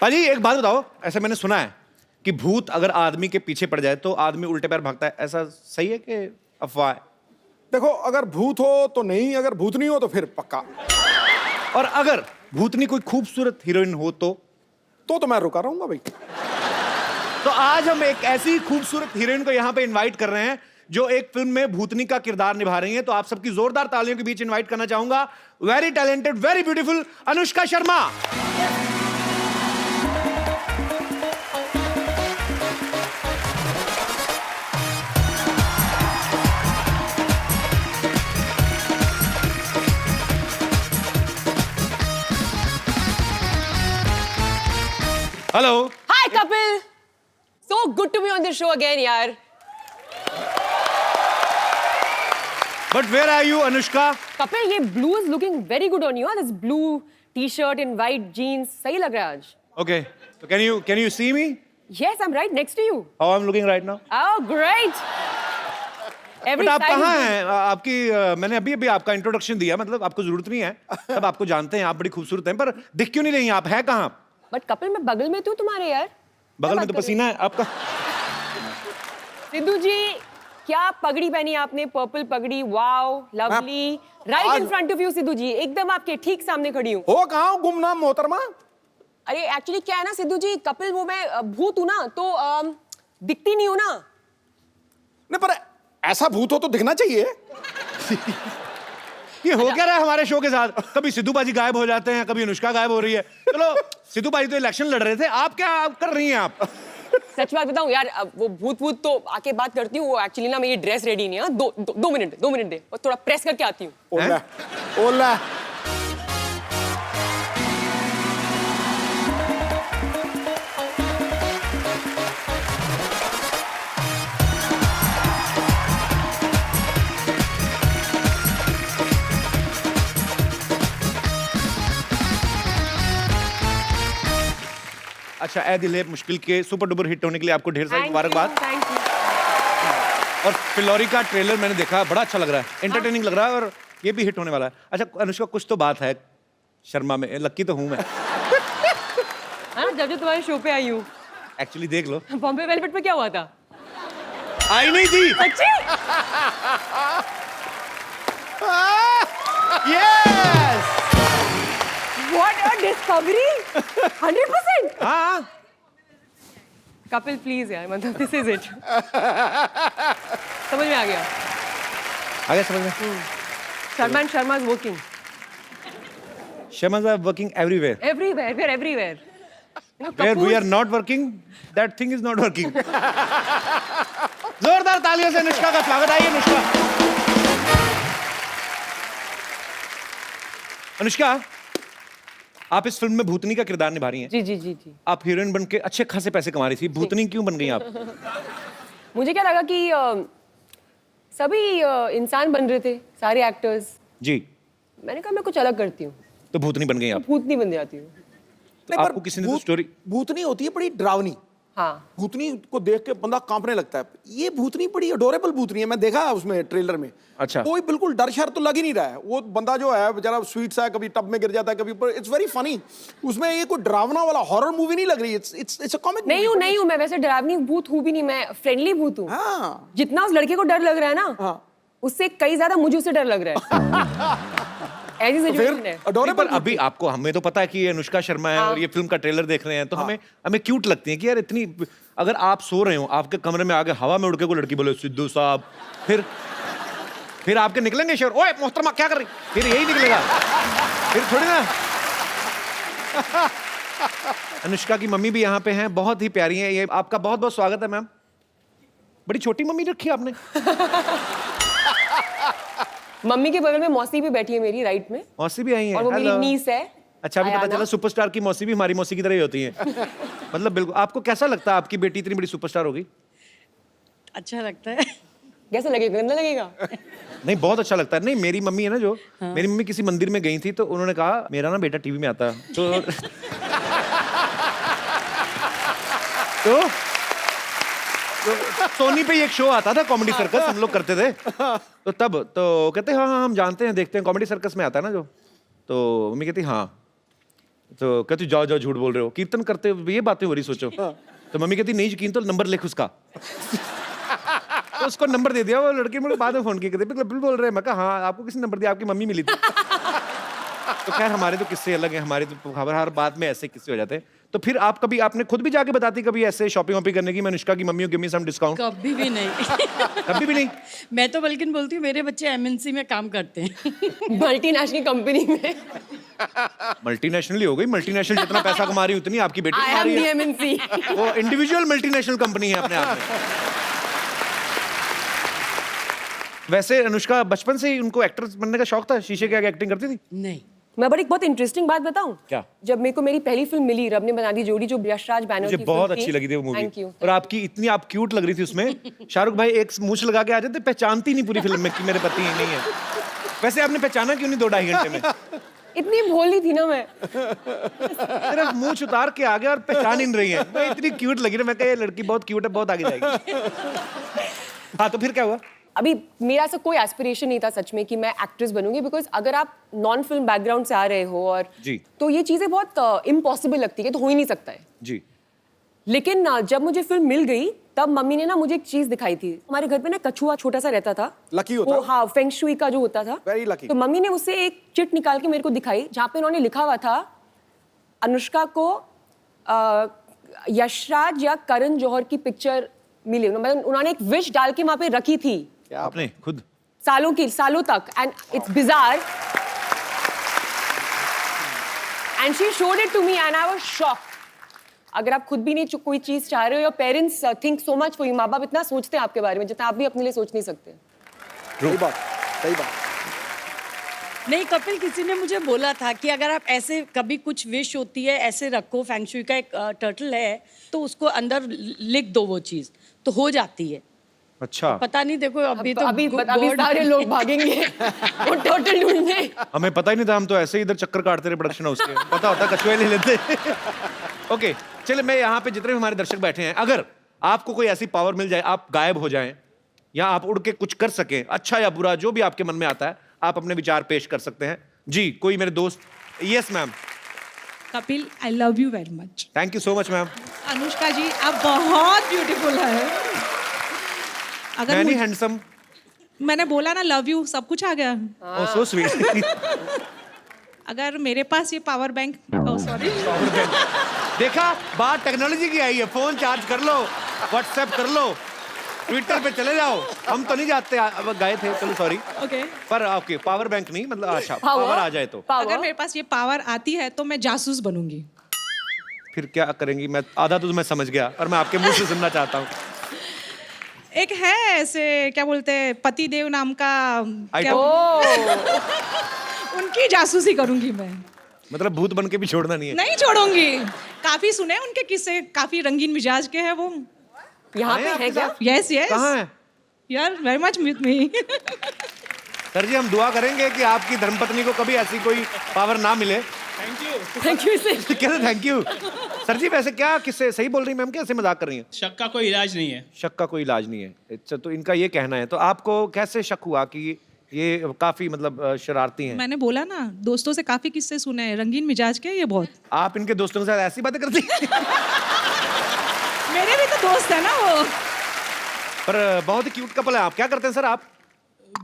पाजी एक बात बताओ, ऐसे मैंने सुना है कि भूत अगर आदमी के पीछे पड़ जाए तो आदमी उल्टे पैर भागता है, ऐसा सही है कि अफवाह है? देखो, अगर भूत हो तो नहीं, अगर भूत नहीं हो तो फिर पक्का। और अगर भूतनी कोई खूबसूरत हीरोइन हो तो मैं रुका रहूंगा भाई। तो आज हम एक ऐसी खूबसूरत हीरोइन को यहाँ पे इनवाइट कर रहे हैं जो एक फिल्म में भूतनी का किरदार निभा रही है। तो आप सबकी जोरदार तालियों के बीच इनवाइट करना चाहूंगा very talented, very beautiful Anushka Sharma. Hello. Hi, Kapil. So good to be on the show again, यार. But where are you, Anushka? Kapil, ये blue is looking very good on you. This blue t-shirt and white jeans, सही लग रहा है आज. Okay. So can you see me? Yes, I'm right next to you. How I'm looking right now? Oh, great. Every But आप side कहाँ is- हैं? आपकी मैंने अभी आपका इंट्रोडक्शन दिया, मतलब आपको जरूरत नहीं है, सब आपको जानते हैं, आप बड़ी खूबसूरत हैं, पर दिख क्यों नहीं रही? आप है कहाँ? But Kapil, मैं बगल में तू तुम्हारे यार. बगल में तो पसीना है आपका। सिद्धू जी, क्या पगड़ी पहनी आपने? पर्पल पगड़ी, wow, lovely. Right in front of you Sidhu ji, एकदम आपके ठीक सामने खड़ी हूँ. हो कहाँ हूँ गुमनाम मोहतरमा? अरे एक्चुअली क्या है ना सिद्धू जी, कपिल वो मैं भूत हूँ ना, तो दिखती नहीं हूँ ना. नहीं, पर ऐसा भूत हो तो दिखना चाहिए। ये हो क्या रहा है हमारे शो के साथ? कभी सिद्धू बाजी गायब हो जाते हैं, कभी अनुष्का गायब हो रही है। चलो, सिद्धू बाजी तो इलेक्शन लड़ रहे थे, आप क्या कर रही हैं आप? सच बात बताऊं यार, अब वो भूत तो आके बात करती हूँ. वो एक्चुअली ना मेरी ड्रेस रेडी नहीं है. दो मिनट दे, और थोड़ा प्रेस करके आती हूँ. ओला ओला। अच्छा, ए दिल है मुश्किल के सुपर डुपर हिट होने के लिए आपको ढेर सारी मुबारकबाद। Thank you. और फिलौरी का ट्रेलर मैंने देखा, बड़ा अच्छा लग रहा है, एंटरटेनिंग लग रहा है, और ये भी हिट होने वाला है। अच्छा अनुष्का, कुछ तो बात है शर्मा में, लक्की तो हूं मैं। हाँ, जब तुम्हारे शो पे आई हूँ. एक्चुअली देख लो, बॉम्बे वेलवेट पे क्या हुआ था? आई नहीं थी। सच्ची? यस। What a discovery! 100%. हाँ। कपिल प्लीज यार, मतलब दिस इज इट. समझ में आ गया. आगे समझ में। Sharma is working Shamas are working everywhere. everywhere. We're everywhere. You know, Where we Kapoor's- are not working, that thing is not working. जोरदार तालियों से अनुष्का का स्वागत। आइए अनुष्का। अनुष्का, आप इस फिल्म में भूतनी का किरदार निभा रही हैं। जी जी जी जी. आप हीरोइन बन के अच्छे खासे पैसे कमा रही थी, भूतनी क्यों बन गई आप? मुझे क्या लगा कि सभी इंसान बन रहे थे, सारे एक्टर्स. जी। मैंने कहा मैं कुछ अलग करती हूँ, तो भूतनी बन गई आप। भूत नहीं बन जाती हूँ. तो आपको किसी ने तो स्टोरी। भूतनी होती है बड़ी डरावनी। हाँ. भूतनी को देख के बंदा कांपने लगता है। ये भूतनी बड़ी अडोरेबल भूतनी है, मैं देखा उसमें ट्रेलर में। अच्छा। कोई बिल्कुल डर शर तो लग ही नहीं रहा है। वो बंदा जो है बेचारा स्वीट सा है, कभी टब में गिर जाता है, कभी ऊपर। It's very funny. उसमें ये कोई डरावना वाला हॉरर मूवी नहीं लग रही। It's a comic. नहीं हूँ मैं वैसे डरावनी भूत हूँ भी नहीं, मैं फ्रेंडली भूत हूँ. हाँ। जितना उस लड़के को डर लग रहा है ना, हाँ। उससे कई ज्यादा मुझे उससे डर लग रहा है. ऐसी सिचुएशन है. पर अभी आपको, हमें तो पता है कि ये अनुष्का शर्मा है और ये फिल्म का ट्रेलर देख रहे हैं, तो हमें क्यूट लगती है कि यार इतनी। अगर आप सो रहे हो, आपके कमरे में आगे हवा में उड़ के कोई लड़की बोले सिद्धू साहब, फिर आपके निकलेंगे शेर, ओए मोहतरमा क्या कर रही, फिर यही निकलेगा, फिर थोड़ी ना। अनुष्का की मम्मी भी यहाँ पे हैं, बहुत ही प्यारी हैं ये। आपका बहुत बहुत स्वागत है मैम। बड़ी छोटी मम्मी रखी है आपने। मम्मी के बगल में मौसी भी बैठी है मेरी राइट में, मौसी भी आई है। और वो मेरी Hello. नीस है. अच्छा, अभी पता अयाना. चला सुपरस्टार की मौसी भी हमारी मौसी की तरह ही होती है। मतलब बिल्कुल। आपको कैसा लगता है आपकी बेटी इतनी बड़ी सुपरस्टार होगी? अच्छा लगता है। कैसा लगेगा? गंदा लगेगा? नहीं, बहुत अच्छा लगता है। नहीं, मेरी मम्मी है ना जो, मेरी मम्मी किसी मंदिर में गई थी तो उन्होंने कहा मेरा ना बेटा टीवी में आता है, तो सोनी पे एक शो आता था कॉमेडी सर्कस, हम लोग करते थे, तो तब तो कहते हाँ हाँ हम जानते हैं, देखते हैं, कॉमेडी सर्कस में आता है ना जो, तो मम्मी कहती हाँ, तो कहती जाओ जाओ झूठ बोल रहे हो, कीर्तन करते हुए ये बातें हो रही सोचो। तो मम्मी कहती नहीं यकीन तो नंबर लिख उसका। तो उसको नंबर दे दिया, वो लड़की मुझे बाद में फोन किया, कहते बिल्कुल बोल रहे हैं। मैं कहा हाँ आपको किसने नंबर दिया, आपकी मम्मी मिली थी। तो खैर हमारे तो किस्से अलग हैं, हमारे तो खबर हर बात में ऐसे किस्से हो जाते हैं। तो फिर आप कभी आपने खुद भी जाके बताती कभी ऐसे शॉपिंग वॉपिंग करने की, मैं अनुष्का की mummy give me some discount? कभी भी नहीं। कभी भी नहीं? मैं तो बल्कि बोलती हूँ मेरे बच्चे एमएनसी में काम करते हैं। मल्टीनेशनल कंपनी में मल्टीनेशनल ही हो गई, मल्टीनेशनल जितना पैसा कमा रही है उतनी आपकी बेटी आई कमा एम रही दी है। एमएनसी। वो इंडिविजुअल मल्टीनेशनल कंपनी है अपने आप में। वैसे अनुष्का बचपन से ही उनको एक्टर बनने का शौक था, शीशे के आगे एक्टिंग करती थी? नहीं। मैं बड़ी एक बहुत इंटरेस्टिंग बात बताऊं? क्या? जब मेरे को मेरी पहली फिल्म मिली, रब ने बना दी जोड़ी, जो यशराज बैनर मुझे की बहुत फिल्म अच्छी लगी थी वो मूवी। Thank you. और आपकी इतनी आप क्यूट लग रही थी उसमें। शाहरुख भाई एक मूंछ लगा के आ जाते, पहचानती नहीं पूरी फिल्म में कि मेरे पति ही नहीं है। वैसे आपने पहचाना क्यों नहीं 2-2.5 घंटे में? इतनी भोली थी ना मैं। सिर्फ मूंछ उतार के आ गया और पहचान ही नहीं रही है। मैं इतनी क्यूट लगी ना, मैं कहा ये लड़की बहुत क्यूट है, बहुत आगे जाएगी। हाँ तो फिर क्या हुआ? अभी मेरा ऐसा कोई एस्पिरेशन नहीं था सच में कि मैं एक्ट्रेस बनूंगी, बिकॉज अगर आप नॉन फिल्म बैकग्राउंड से आ रहे हो और जी। तो ये चीजें बहुत इम्पॉसिबल लगती है, तो हो ही नहीं सकता है। जी। लेकिन जब मुझे फिल्म मिल गई तब मम्मी ने ना मुझे एक चीज दिखाई थी। हमारे घर पे ना कछुआ छोटा सा रहता था, लकी होता? वो हाँ फेंग शुई का जो होता था, Very lucky. तो मम्मी ने उससे एक चिट निकाल के मेरे को दिखाई, जहाँ पे उन्होंने लिखा हुआ था अनुष्का को यशराज या करण जौहर की पिक्चर मिली। मतलब उन्होंने एक विश डाल के वहां पे रखी थी आपने खुद? सालों तक, and it's bizarre, and she showed it to me and I was shocked. अगर आप खुद भी नहीं कोई चीज चाह रहे हो, your parents think so much for you, माँ बाप इतना सोचते हैं आपके बारे में जितना आप भी अपने लिए सोच नहीं सकते। सही बात, सही बात। नहीं कपिल, किसी ने मुझे बोला था कि अगर आप ऐसे कभी कुछ विश होती है ऐसे रखो, फेंग शुई का एक टर्टल है तो उसको अंदर लिख दो, वो चीज तो हो जाती है। अच्छा। पता नहीं, देखो अभी तो अभी सारे लोग भागेंगे वो टोटल ढूंढने। हमें पता ही नहीं था, हम तो ऐसे ही इधर चक्कर काटते रहे प्रोडक्शन हाउस के। पता होता कछुए ले लेते। ओके चलिए, मैं यहाँ पे जितने भी हमारे दर्शक बैठे हैं, अगर आपको कोई ऐसी पावर मिल जाए, आप गायब हो जाएं या आप उड़ के कुछ कर सकें, अच्छा या बुरा जो भी आपके मन में आता है, आप अपने विचार पेश कर सकते हैं। जी, कोई मेरे दोस्त? Yes ma'am. Kapil, I love you very much. Thank you so much ma'am. Anushka ji, आप बहुत ब्यूटीफुल है। अगर मैनी मुझे- हैंडसम। मैंने बोला ना लव यू, सब कुछ आ गया। ओह सो स्वीट। अगर मेरे पास ये पावर बैंक, सॉरी, देखा, बात टेक्नोलॉजी की आई है। फोन चार्ज कर लो, व्हाट्सएप कर लो, ट्विटर पे चले जाओ। हम तो नहीं जाते, अब गए थे, चलो सॉरी। ओके। पर ओके, पावर बैंक नहीं, मतलब अच्छा पावर आ जाए तो। अगर मेरे पास ये पावर आती है तो मैं जासूस बनूंगी। फिर क्या करेंगी? मैं आधा तो मैं समझ गया, और मैं आपके मुंह से सुनना चाहता हूँ। एक है ऐसे, क्या बोलते हैं, पति देव नाम का, क्या आइटम? उनकी जासूसी करूंगी मैं। मतलब भूत बन के भी छोड़ना नहीं है। नहीं छोड़ूंगी। काफी सुने उनके किस्से, काफी रंगीन मिजाज के हैं वो। यहाँ आए पे आपके है क्या? साथ? Yes yes. कहाँ है? यार very much with me. Sir ji, हम दुआ करेंगे कि आपकी धर्मपत्नी को कभी ऐसी कोई पावर ना मिले। Thank you sir. कैसे थैंक यू? सर जी वैसे क्या किससे सही बोल रही मैम, कैसे मजाक कर रही हैं? शक का कोई इलाज नहीं है। शक का कोई इलाज नहीं है। अच्छा, तो इनका ये कहना है। तो आपको कैसे शक हुआ कि ये काफी मतलब शरारती हैं? मैंने बोला ना, दोस्तों से काफी किस्से सुने हैं, रंगीन मिजाज के ये बहुत। आप इनके दोस्तों के साथ ऐसी बातें करती हैं? मेरे भी तो दोस्त है ना वो। पर बहुत ही क्यूट कपल है। आप क्या करते हैं सर आप?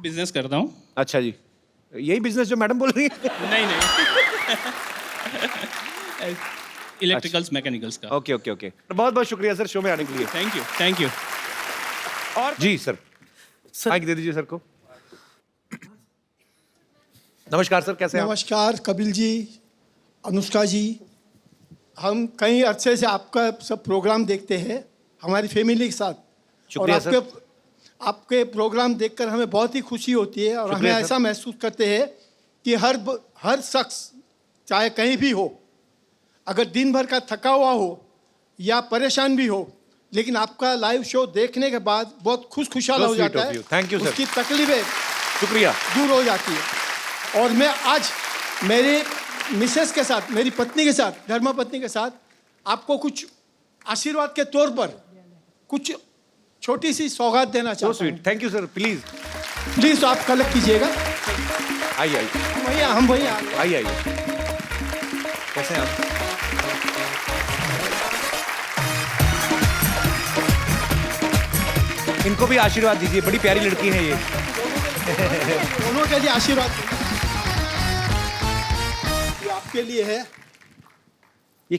बिजनेस करता हूँ। अच्छा जी, यही बिजनेस जो मैडम बोल रही है? नहीं इलेक्ट्रिकल्स मैकेनिकल्स का। ओके ओके ओके, बहुत बहुत शुक्रिया सर शो में आने के लिए। Thank you thank you. और जी सर, माइक दे दीजिए सर को। नमस्कार सर, कैसे हैं आप? नमस्कार कपिल जी, अनुष्का जी। हम कई अरसे से आपका सब प्रोग्राम देखते हैं हमारी फैमिली के साथ, और शुक्रिया सर। आपके प्रोग्राम देखकर हमें बहुत ही खुशी होती है, और हमें शुक्रिया सर। ऐसा महसूस करते हैं कि हर शख्स चाहे कहीं भी हो, अगर दिन भर का थका हुआ हो या परेशान भी हो, लेकिन आपका लाइव शो देखने के बाद बहुत खुशहाल So हो sweet जाता of है। you. Thank you, sir. उसकी तकलीफें शुक्रिया। दूर हो जाती है। और मैं आज मेरे मिसेस के साथ, मेरी पत्नी के साथ, धर्मपत्नी के साथ आपको कुछ आशीर्वाद के तौर पर कुछ छोटी सी सौगात देना सो चाहता हूँ। Sweet, thank you sir. Please please आप कलेक्ट कीजिएगा। आइए आइए हम भैया आइए आइए। कैसे हैं आप? इनको भी आशीर्वाद दीजिए, बड़ी प्यारी लड़की है ये। दोनों के लिए आशीर्वाद। ये आपके लिए है, ये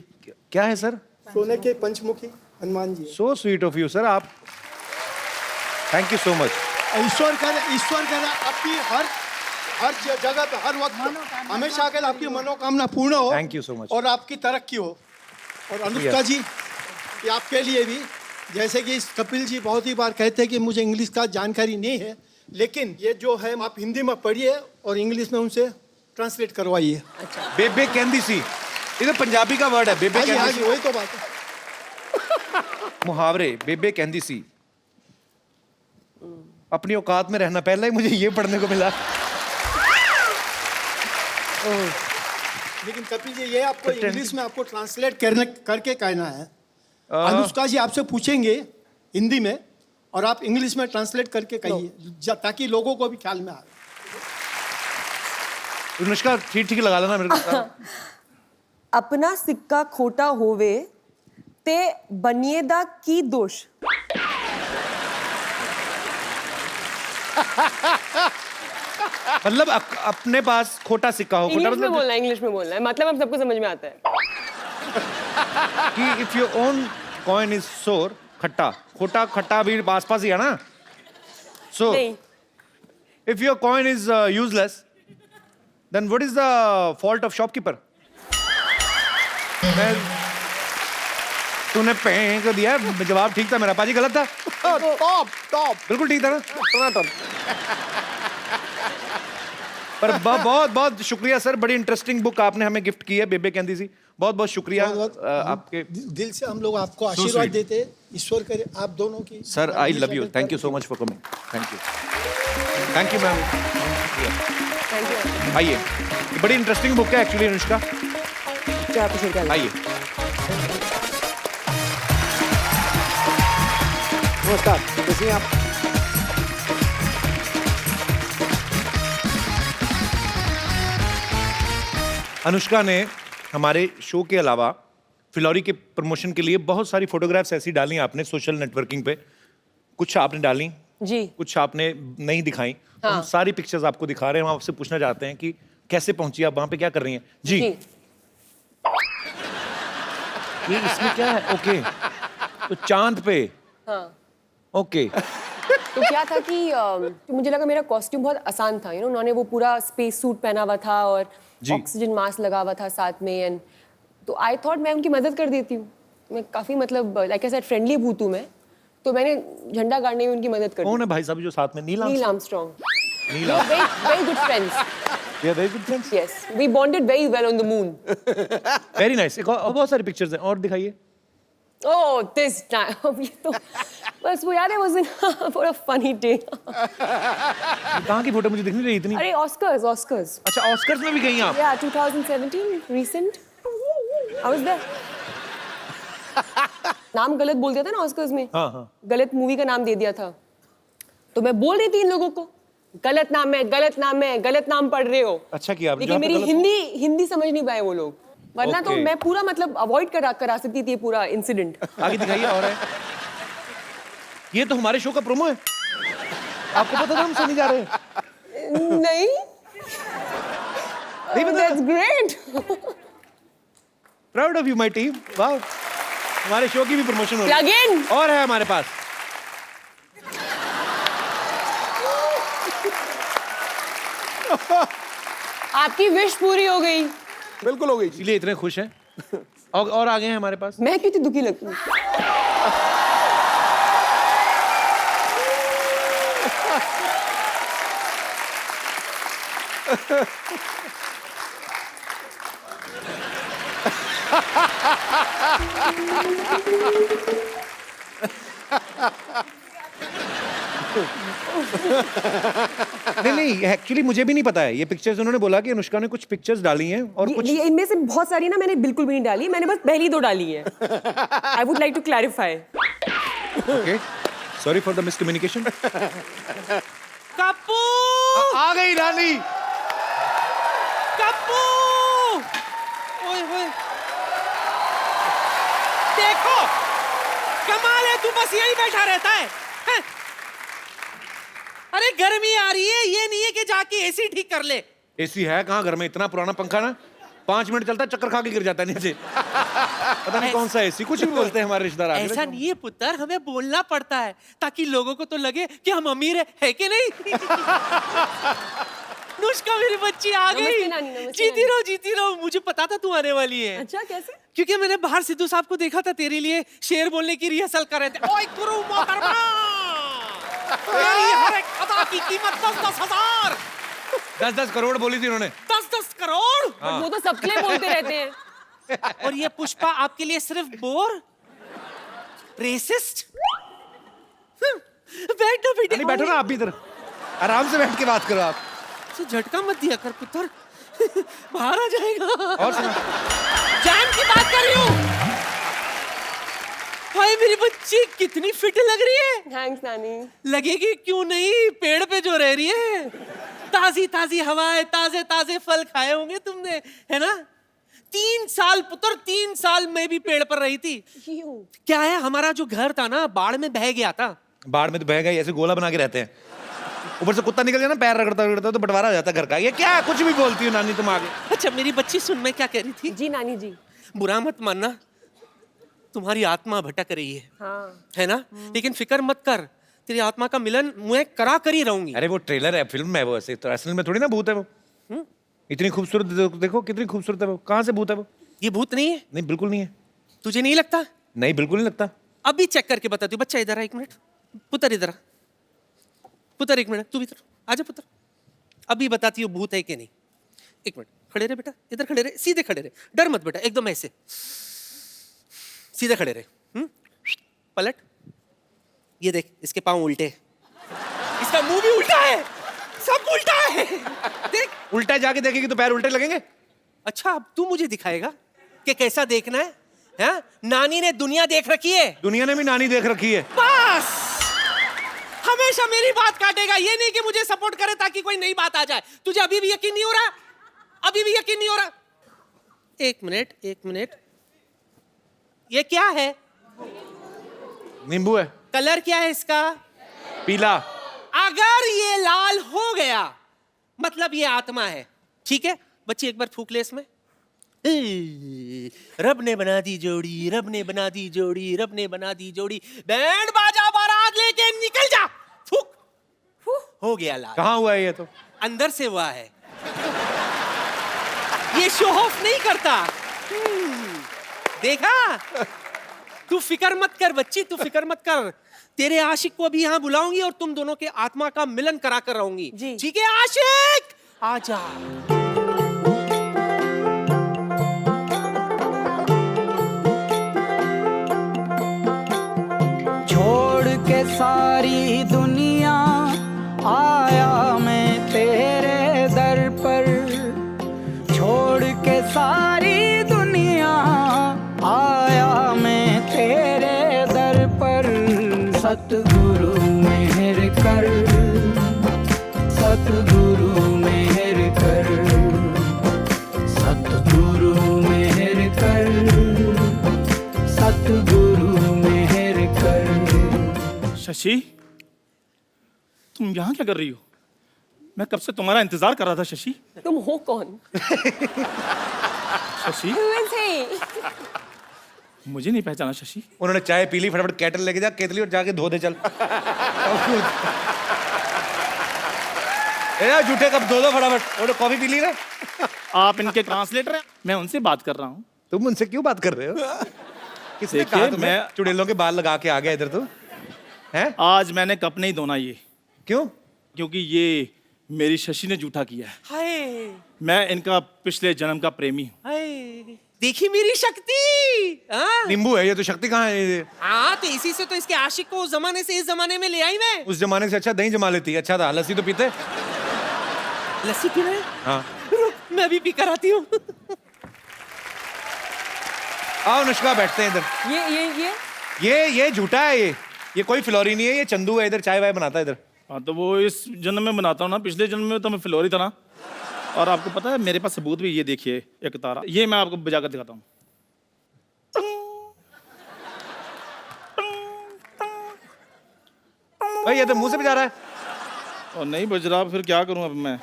क्या है सर? सोने के पंचमुखी Hanuman ji. So sweet of you sir, आप थैंक यू सो मच। ईश्वर करे आपकी हर जगह पे हर वक्त हमेशा अगर आपकी मनोकामना पूर्ण हो। Thank you so much. और आपकी तरक्की हो। और अनुष्का जी, ये आपके लिए भी, जैसे कि कपिल जी बहुत ही बार कहते हैं कि मुझे इंग्लिश का जानकारी नहीं है, लेकिन ये जो है आप हिंदी में पढ़िए और इंग्लिश में उनसे ट्रांसलेट करवाइए। बेबे कहंदी सी, ये तो पंजाबी का वर्ड है। बेबे हाँ जी, कहंदी सी, वही तो बात है। मुहावरे। बेबे कहंदी सी, अपनी औकात में रहना। पहले ही मुझे ये पढ़ने को मिला। लेकिन कपिल जी, ये आपको इंग्लिश में आपको ट्रांसलेट करके कहना है। अनुष्का जी आपसे पूछेंगे हिंदी में और आप इंग्लिश में ट्रांसलेट करके कहिए, ताकि लोगों को भी ख्याल में आए। अनुष्का ठीक लगा लेना मेरे को। अपना सिक्का खोटा होवे ते बनिएदा की दोष। मतलब अपने पास खोटा सिक्का हो। खोटा इंग्लिश में मतलब बोलना है, इंग्लिश में बोलना है, मतलब हम सबको समझ में आता है कि if your own coin is सोर, खट्टा। खोटा खट्टा भी आसपास ही है ना। सो नहीं, if your coin is useless, then what is the fault of shopkeeper? तूने पैं को दिया, जवाब ठीक था मेरा। पाजी गलत था? टॉप बिल्कुल ठीक था ना। टमाटर। पर बहुत बहुत शुक्रिया सर, बड़ी इंटरेस्टिंग बुक आपने हमें गिफ्ट की है, बेबे कहंदी सी। बहुत बहुत शुक्रिया आपके। दिल से हम लोग आपको आशीर्वाद देते हैं। ईश्वर करे आप दोनों की। Sir I love you, thank you so much for coming. Thank you ma'am. Thank you. आइए, ये बड़ी इंटरेस्टिंग बुक है एक्चुअली अनुष्का। क्या आप शेयर कर आइए। नमस्कार, कैसे हैं आप? अनुष्का ने हमारे शो के अलावा फिलौरी के प्रमोशन के लिए बहुत सारी फोटोग्राफ्स ऐसी डाली हैं आपने सोशल नेटवर्किंग पे। कुछ आपने डाली, जी। कुछ आपने नहीं दिखाई। हाँ। हम सारी पिक्चर्स आपको दिखा रहे हैं। हम आपसे पूछना चाहते हैं कि कैसे पहुंची आप वहां पे, क्या कर रही हैं? जी। ये इसमें क्या है? ओके, तो चांद पे। हाँ। ओके। तो क्या था कि मुझे लगा मेरा कॉस्ट्यूम बहुत आसान था, उन्होंने वो पूरा स्पेस सूट पहना हुआ था और ऑक्सीजन मास्क लगा हुआ था साथ में, एंड तो आई थॉट मैं उनकी मदद कर देती हूँ। मैं काफी मतलब लाइक आई सेड फ्रेंडली भूत हूँ मैं, तो मैंने झंडा गाड़ने में उनकी मदद कर दी। कौन है भाई साहब जो साथ में? Neil Armstrong. Neil very good friends. We are very good friends. Yes, we bonded very well on the moon. Very nice. एक और बहुत सारी पिक्चर्स हैं, और दिखाइए। Oh, this time. ये तो बस वो याद है was in for a funny day. कहाँ की फोटो मुझे दिख नहीं रही इतनी? अरे Oscars. अच्छा, ऑस्कर्स में भी गई आप? Yeah, 2017, recent. I was there. नाम गलत बोल दिया था ना ऑस्कर्स में। हाँ। गलत मूवी का नाम दे दिया था, तो मैं बोल रही थी इन लोगों को गलत नाम है, गलत नाम पढ़ रहे हो। अच्छा किया। लेकिन मेरी हिंदी समझ नहीं पाए वो लोग, वरना तो मैं पूरा मतलब अवॉइड करा सकती थी पूरा इंसिडेंट। आगे दिखाइए। और है, ये तो हमारे शो का प्रोमो है। आपको पता था हम सुनी जा रहे हैं? नहीं That's great. Proud of you my team. वाह, हमारे शो की भी प्रमोशन हो रही Plug in. है। और है हमारे पास। आपकी विश पूरी हो गई। बिल्कुल हो गई। इसलिए इतने खुश हैं। और आगे हैं हमारे पास। मैं क्यों इतनी दुखी लगती हूँ? नहीं, एक्चुअली मुझे भी नहीं पता है। ये पिक्चर्स उन्होंने बोला कि अनुष्का ने कुछ पिक्चर्स डाली हैं और कुछ इनमें से बहुत सारी ना मैंने बिल्कुल भी नहीं डाली, मैंने बस पहली 2 डाली है। I would like to clarify. Okay, sorry for the miscommunication. Kappu आ गई रानी। कप्पू ओए देखो कमाल है, तू बस यहीं बैठा रहता है हैं? अरे गर्मी आ रही है, ये नहीं है कि जाके एसी ठीक कर ले। एसी है कहाँ घर में? इतना पुराना पंखा ना 5 मिनट चलता है, चक्कर खा के गिर जाता है नीचे। पता नहीं कौन सा एसी, कुछ भी बोलते हैं हमारे रिश्तेदार आके। ऐसा नहीं है पुत्र, हमें बोलना पड़ता है ताकि लोगों को तो लगे कि हम अमीर है कि नहीं? नुष्का मेरी बच्ची आ नमस्ते गई। नानी, नमस्ते जीती रहो जीती रहो, मुझे पता था तू आने वाली है। अच्छा कैसे? क्योंकि मैंने बाहर सिद्धू साहब को देखा था, तेरे लिए शेर बोलने की रिहर्सल कर रहे थे। ओए गुरु मोहतरमा, मेरी हर एक अदा की कीमत 10,000। 10-10 करोड़ बोली थी उन्होंने। 10-10 करोड़। बट वो तो सबके लिए बोलते रहते हैं। और ये पुष्पा आपके लिए सिर्फ बोर रेसिस्ट। बैठो बेटे, नहीं बैठो ना आप भी इधर, आराम से बैठ के बात करो आप। झटका मत दिया कर पुत्र, बाहर आ जाएगा। और सुना, जान की बात कर रही हूँ। भाई मेरी बच्ची कितनी फिट लग रही है। थैंक्स नानी। लगेगी क्यों नहीं, पेड़ पे जो रह रही है। ताजी ताजी हवाएं, ताजे ताजे फल खाए होंगे तुमने, है ना? 3 साल पुत्र, 3 साल मैं भी पेड़ पर रही थी। क्या है, हमारा जो घर था ना बाढ़ में बह गया था। बाढ़ में तो बह गए, ऐसे गोला बना के रहते हैं, ऊपर से कुत्ता निकल जाए ना पैर रगड़ता रगड़ता तो बंटवारा हो जाता घर का। ये क्या कुछ भी बोलती हो नानी तुम आगे। अच्छा मेरी बच्ची सुन, मैं क्या कह रही थी? जी नानी जी। बुरा मत मानना, तुम्हारी आत्मा भटक रही है, हाँ। है ना? लेकिन फिक्र मत कर, तेरी आत्मा का मिलन मैं करा कर ही रहूंगी। अरे वो ट्रेलर है, फिल्म है वो, ऐसे तो असल में थोड़ी ना भूत है वो। इतनी खूबसूरत देखो कितनी खूबसूरत है वो, कहाँ से भूत है वो? ये भूत नहीं है? नहीं बिल्कुल नहीं है। तुझे नहीं लगता? नहीं बिल्कुल नहीं लगता। अभी चेक करके बताती हूँ। बच्चा इधर आ, 1 मिनट। पुत्र इधर आ, पुत्र 1 मिनट, तू भी इधर आजा पुत्र। अभी बताती हूँ भूत है कि नहीं। 1 मिनट खड़े रहे बेटा, इधर खड़े रहे, सीधे खड़े रहे, डर मत बेटा, एकदम ऐसे सीधे खड़े रहे। पलट, ये देख इसके पांव उल्टे, इसका मुंह भी उल्टा है, सब उल्टा है। देख उल्टा जाके देखेगी तो पैर उल्टे लगेंगे। अच्छा अब तू मुझे दिखाएगा कि कैसा देखना है? हाँ? नानी ने दुनिया देख रखी है, दुनिया ने भी नानी देख रखी है। बस हमेशा मेरी बात काटेगा, ये नहीं कि मुझे सपोर्ट करे ताकि कोई नई बात आ जाए। तुझे अभी भी यकीन नहीं हो रहा? अभी भी यकीन नहीं हो रहा? 1 मिनट 1 मिनट, ये क्या है? नींबू है। कलर क्या है इसका? पीला। अगर ये लाल हो गया मतलब ये आत्मा है, ठीक है? बच्ची एक बार फूक ले इसमें। रब ने बना दी जोड़ी, रब ने बना दी जोड़ी, रब ने बना दी जोड़ी, बैंड बाजा बारात लेके निकल जा। फूक, हो गया लाल। कहाँ हुआ है ये? तो अंदर से हुआ है, ये शो ऑफ नहीं करता। देखा? तू फिक्र मत कर बच्ची, तू फिक्र मत कर। तेरे आशिक को अभी यहाँ बुलाऊंगी और तुम दोनों के आत्मा का मिलन करा कर रहूंगी। ठीक है आशिक, आजा। छोड़ के सारी दुनिया आया मैं तेरे दर पर, छोड़ के सारी दुनिया आया मैं तेरे दर पर। सतगुरु मेहर कर, सतगुरु मेहर कर, सतगुरु मेहर कर, सतगुरु मेहर कर। शशि, तुम यहाँ क्या कर रही हो? मैं कब से तुम्हारा इंतजार कर रहा था शशि। तुम हो कौन? Shashi, Who is he? मुझे नहीं पहचाना शशि। उन्होंने चाय पी ली, फटाफट केटल लेके जा केतली और जाके धो दे चल। ए झूठे कब धो दो फटाफट, और कॉफी पी ली ना। आप इनके ट्रांसलेटर हैं, मैं उनसे बात कर रहा हूँ। तुम उनसे क्यों बात कर रहे हो? किसने देखिए, कहा तुम्हें मैं- चुड़ैलों के बाल लगा के आ गया इधर? तो हैं? आज मैंने कप नहीं धोना ये। क्यों? क्योंकि ये मेरी शशि ने जूठा किया है। हाय मैं इनका पिछले जन्म का प्रेमी हूँ। हाय, देखी मेरी शक्ति। हाँ? नींबू है ये, तो शक्ति कहाँ है ये? हाँ तो इसी से तो इसके आशिक को उस जमाने से इस जमाने में ले आई मैं। उस जमाने से अच्छा दही जमा लेती। अच्छा था, लस्सी तो पीते। लस्सी पी रहे हैं? हाँ रुक, मैं भी पी कर आती हूँ। आओ अनुष्का, बैठते हैं इधर। ये झूठा है ये कोई फिलौरी नहीं है, ये चंदू है, इधर चाय वाय बनाता है इधर। हाँ तो वो इस जन्म में बनाता हूँ ना, पिछले जन्म में तो मैं फिलौरी था ना। और आपको पता है मेरे पास सबूत भी, ये देखिए एक तारा, ये मैं आपको बजा कर दिखाता हूँ। भाई ये तो मुंह से भी जा रहा है। और नहीं बज रहा, फिर क्या करूँ अब मैं?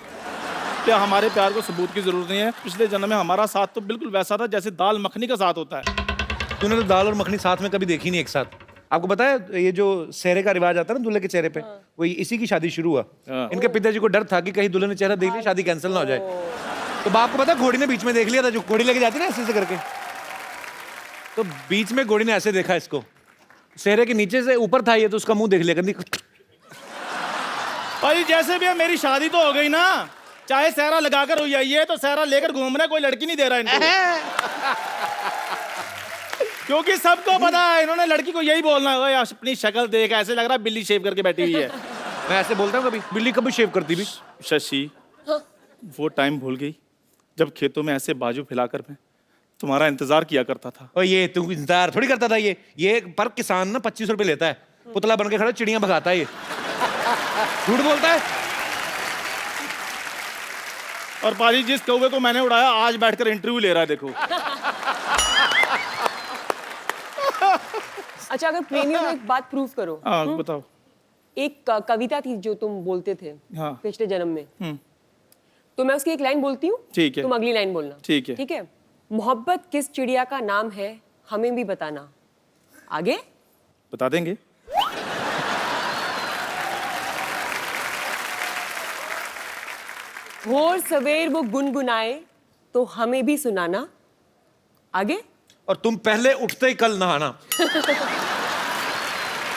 क्या हमारे प्यार को सबूत की जरूरत नहीं है? पिछले जन्म में हमारा साथ तो बिल्कुल वैसा था जैसे दाल मखनी का साथ होता है। तूने तो दाल और मखनी साथ में कभी देखी नहीं एक साथ। आपको पता है ये जो सेहरे का रिवाज आता है ना दूल्हे के चेहरे पे, वही इसी की शादी शुरू हुआ। इनके पिताजी को डर था कि कहीं दूल्हे ने चेहरा देख लिया शादी कैंसिल ना हो जाए। तो बाप को पता है घोड़ी ने बीच में देख लिया था, जो घोड़ी लेके जाती ना ऐसे करके, तो बीच में घोड़ी ने ऐसे देखा इसको, सेहरे के नीचे से ऊपर था ये, तो उसका मुंह देख लिया गंदी। भाई जैसे भी है मेरी शादी तो हो गई ना, चाहे सहरा लगाकर हो जाइए, तो सहरा लेकर घूम रहे, कोई लड़की नहीं दे रहा इनको। क्योंकि सबको पता है इन्होंने लड़की को यही बोलना है, अपनी शक्ल देख ऐसे लग रहा है बिल्ली शेव करके बैठी हुई है। मैं ऐसे बोलता हूँ कभी, बिल्ली कभी शेव करती भी। शशि, वो टाइम भूल गई जब खेतों में ऐसे बाजू फैलाकर मैं तुम्हारा इंतजार किया करता था। और ये तू इंतजार थोड़ी करता था, ये पर किसान ना 25 रुपए लेता है, पुतला बन के खड़ा चिड़ियां भगाता है ये। झूठ बोलता है। और पाजी जिस कौवे को मैंने उड़ाया आज बैठकर इंटरव्यू ले रहा है, देखो। अच्छा, अगर प्रेमी हो तो एक बात प्रूव करो। हाँ बताओ। एक कविता थी जो तुम बोलते थे हाँ। पिछले जन्म में, तो मैं उसकी एक लाइन बोलती हूँ, ठीक है। तुम अगली लाइन बोलना। ठीक है। ठीक है। मोहब्बत किस चिड़िया का नाम है हमें भी बताना। आगे बता देंगे। भोर सवेर वो गुनगुनाए तो हमें भी सुनाना। आगे और तुम पहले उठते ही कल नहाना।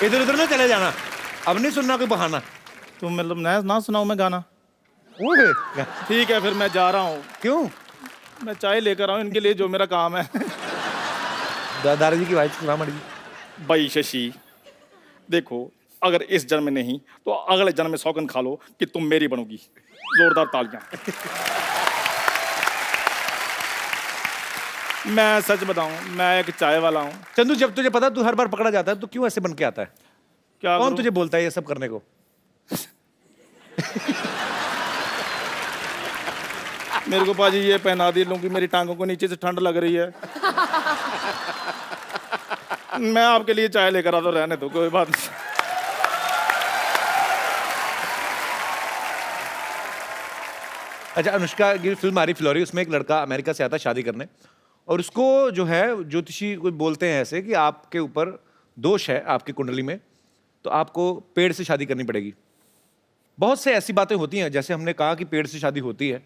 इधर उधर ना चले जाना, अब नहीं सुनना कोई बहाना। तुम मतलब ना सुनाऊं मैं गाना? ओए, ठीक है फिर मैं जा रहा हूँ। क्यों? मैं चाय लेकर आऊँ इनके लिए, जो मेरा काम है। दादाजी की वाइफ सुना मड़ी। भाई शशि देखो, अगर इस जन्म में नहीं तो अगले जन्म में सौगंध खा लो कि तुम मेरी बनोगी। जोरदार तालियां। मैं सच बताऊं, मैं एक चाय वाला हूं। चंदू, जब तुझे पता तू हर बार पकड़ा जाता है तो क्यों ऐसे बन के आता है? क्या कौन करूं? तुझे बोलता है ये सब करने को? मेरे को पाजी ये पहना दी लूं कि मेरी टांगों को नीचे से ठंड लग रही है। मैं आपके लिए चाय लेकर आता, रहने दो, कोई बात नहीं। अच्छा, अनुष्का की फिल्म आ रही फ्लोरी, उसमें एक लड़का अमेरिका से आता है शादी करने, और उसको जो है ज्योतिषी कोई बोलते हैं ऐसे कि आपके ऊपर दोष है आपकी कुंडली में, तो आपको पेड़ से शादी करनी पड़ेगी। बहुत से ऐसी बातें होती हैं, जैसे हमने कहा कि पेड़ से शादी होती है,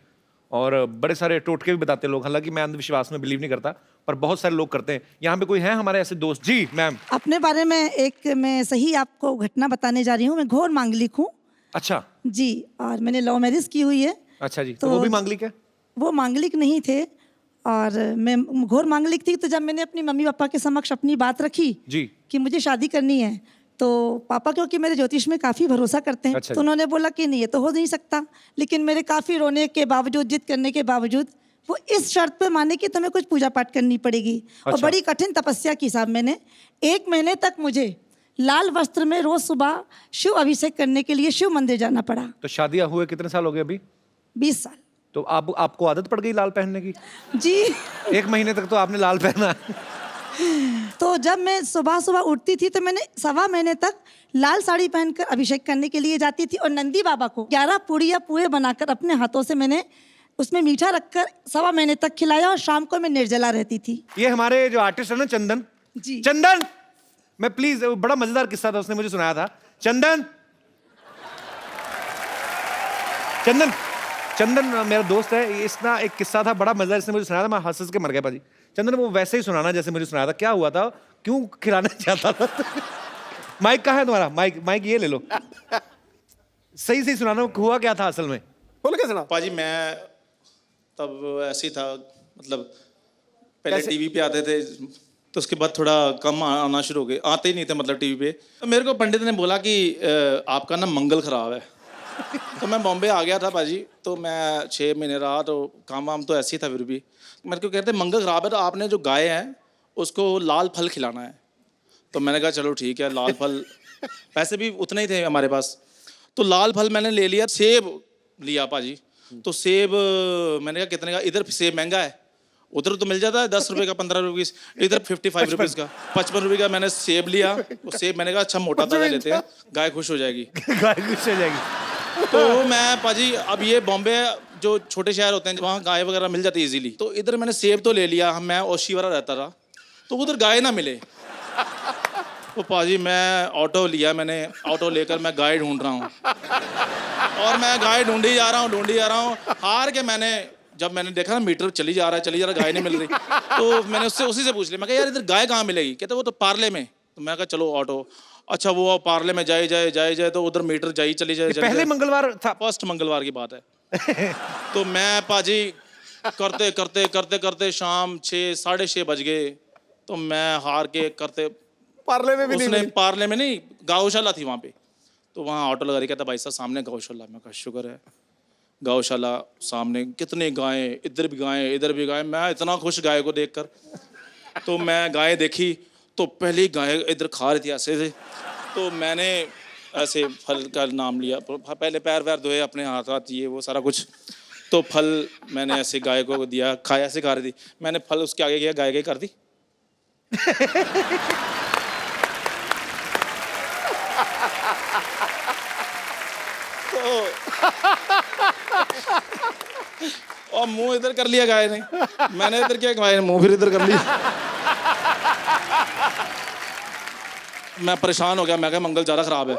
और बड़े सारे टोटके भी बताते हैं लोग। हालांकि मैं अंधविश्वास में बिलीव नहीं करता, पर बहुत सारे लोग करते हैं। यहाँ पे कोई है हमारे ऐसे दोस्त? जी मैम। अपने बारे में एक मैं सही आपको घटना बताने जा रही हूँ। मैं घोर मांगलिक हूँ। अच्छा जी, और मैंने लव मैरिज की हुई है। अच्छा जी, तो वो भी मांगलिक है? वो मांगलिक नहीं थे, और मैं घोर मांगलिक थी। तो जब मैंने अपनी मम्मी पापा के समक्ष अपनी बात रखी जी कि मुझे शादी करनी है, तो पापा क्योंकि मेरे ज्योतिष में काफ़ी भरोसा करते हैं, अच्छा तो उन्होंने बोला कि नहीं ये तो हो नहीं सकता। लेकिन मेरे काफ़ी रोने के बावजूद, जिद करने के बावजूद, वो इस शर्त पे माने कि तुम्हें कुछ पूजा पाठ करनी पड़ेगी। और अच्छा। बड़ी कठिन तपस्या की साहब मैंने। 1 महीने तक मुझे लाल वस्त्र में रोज सुबह शिव अभिषेक करने के लिए शिव मंदिर जाना पड़ा। तो शादियां हुए कितने साल हो गए अभी? 20 साल। तो आपको आदत पड़ गई लाल पहनने की? जी। 1 महीने तक तो आपने लाल पहना। तो जब मैं सुबह सुबह उठती थी तो मैंने 1.25 महीने तक लाल साड़ी पहनकर अभिषेक करने के लिए जाती थी, और नंदी बाबा को 11 पूड़ियाँ पुए बनाकर अपने हाथों से मैंने उसमें मीठा रखकर 1.25 महीने तक खिलाया, और शाम को मैं निर्जला रहती थी। ये हमारे जो आर्टिस्ट है ना चंदन जी। चंदन, मैं प्लीज, बड़ा मजेदार किस्सा था, उसने मुझे सुनाया था। चंदन चंदन मेरा दोस्त है, इसका एक किस्सा था बड़ा मजेदार, इसने मुझे सुनाया था, मैं हंस के मर गया पाजी। चंदन वो वैसे ही सुनाना जैसे मुझे सुनाया था। क्या हुआ था, क्यों खिलाना चाहता था? माइक कहाँ है तुम्हारा? माइक ये ले लो। सही सही सुनाना, हुआ क्या था असल में? बोलो कैसे ना पाजी मैं तब ऐसे ही था, मतलब पहले टीवी पे आते थे, तो उसके बाद थोड़ा कम आना शुरू हो गए, आते ही नहीं थे मतलब टीवी पे। तो मेरे को पंडित ने बोला कि आपका ना मंगल खराब है। तो मैं बॉम्बे आ गया था पाजी, तो मैं 6 महीने रहा, तो काम वाम तो ऐसे ही था। फिर भी मेरे को कहते मंगल खराब है, तो आपने जो गाय है उसको लाल फल खिलाना है। तो मैंने कहा चलो ठीक है, लाल फल, पैसे भी उतने ही थे हमारे पास, तो लाल फल मैंने ले लिया। सेब लिया पाजी, तो सेब मैंने कहा कितने का, इधर सेब महंगा है, उधर तो मिल जाता है 10 रुपए का, 15 रुपए, इधर 55 रुपीज़ का, 55 रुपए का मैंने सेब लिया। वो सेब मैंने कहा अच्छा मोटा ताजा लेते हैं, गाय खुश हो जाएगी। गाय खुश हो जाएगी। तो मैं पाजी, अब ये बॉम्बे जो छोटे शहर होते हैं वहाँ गाय वगैरह मिल जाती है इजीली, तो इधर मैंने सेब तो ले लिया, मैं ओशीवारा रहता था, तो उधर गाय ना मिले। तो पाजी मैं ऑटो लिया, मैंने ऑटो लेकर मैं गाय ढूंढ रहा हूँ, और मैं गाय ढूंढी जा रहा हूँ, हार के जब मैंने देखा ना मीटर चली जा रहा है, गाय नहीं मिल रही, तो मैंने उसी से पूछ लिया, मैं कहा यार इधर गाय कहाँ मिलेगी? कहते वो तो पार्ले में। तो मैं कहा चलो ऑटो, अच्छा वो पार्ले में जाए तो उधर मीटर चली जाए। पहले मंगलवार था, फर्स्ट मंगलवार की बात है। तो मैं पाजी करते शाम 6-6:30 बज गए, तो मैं हार के करते पार्ले में भी नहीं उसने मिली। पार्ले में नहीं, गौशाला थी वहाँ पे, तो वहाँ ऑटो लगा रही, कहता भाई साहब सामने गौशाला। मैं कहा शुक्र है, गौशाला सामने, कितने गायें, इधर भी गाय, मैं इतना खुश गाय को देखकर। तो मैं गाय देखी तो पहली गाय इधर खा रही थी ऐसे से, तो मैंने ऐसे फल का नाम लिया, पहले पैर वैर धोए अपने हाथ ये वो सारा कुछ, तो फल मैंने ऐसे गाय को दिया, खाया, ऐसे खा रही थी, मैंने फल उसके आगे किया, गाय कर दी। और मुंह इधर कर लिया गाय ने, मैंने इधर किया, गाय ने मुंह फिर इधर कर लिया। मैं परेशान हो गया, मैं कहा मंगल ज़्यादा खराब है।